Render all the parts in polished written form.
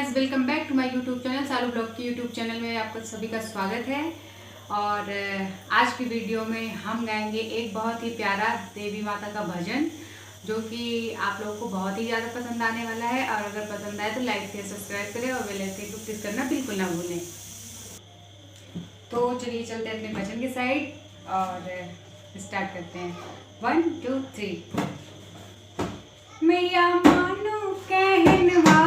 Guys, welcome back to my YouTube channel. Salu blog की YouTube channel में आपका सभी का स्वागत है। और आज की वीडियो में हम गाएंगे एक बहुत ही प्यारा देवी माता का भजन, जो कि आप लोगों को बहुत ही ज़्यादा पसंद आने वाला है। और अगर पसंद आए तो लाइक शेयर सब्सक्राइब करें और बेल आइकन को क्लिक करना बिल्कुल ना भूलें। तो चलिए चलते हैं अपने भजन की साइड और स्टार्ट करते हैं। 1 2 3 मैया मानो कहनवा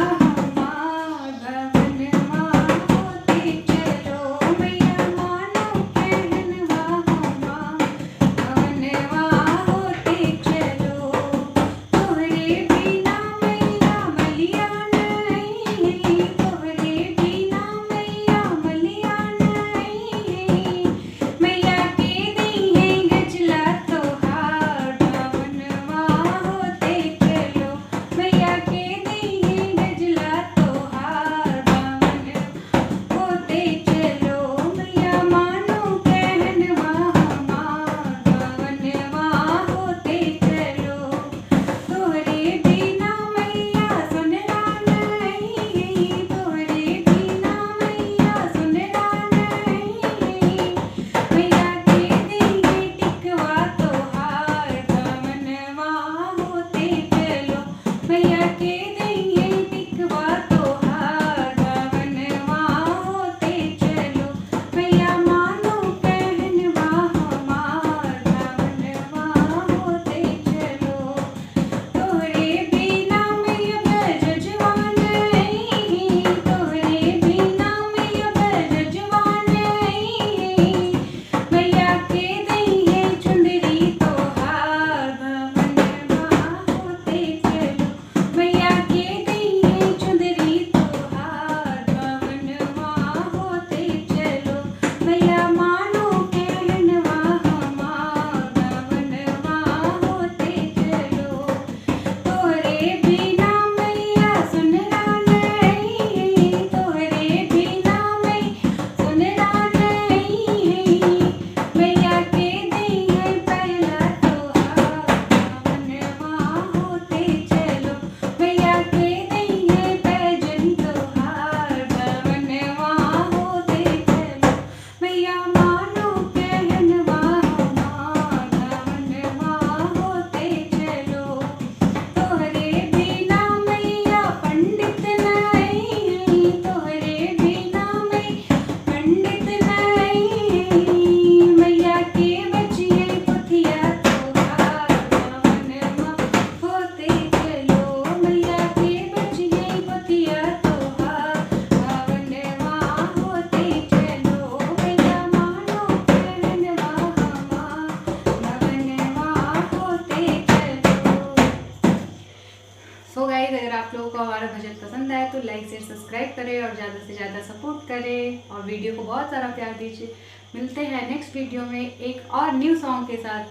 सो गाइस, अगर आप लोगों को हमारा भजन पसंद आए तो लाइक शेयर सब्सक्राइब करें और ज़्यादा से ज़्यादा सपोर्ट करें और वीडियो को बहुत सारा प्यार दीजिए। मिलते हैं नेक्स्ट वीडियो में एक और न्यू सॉन्ग के साथ।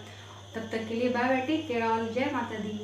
तब तक के लिए bye bye, take care all, जय माता दी।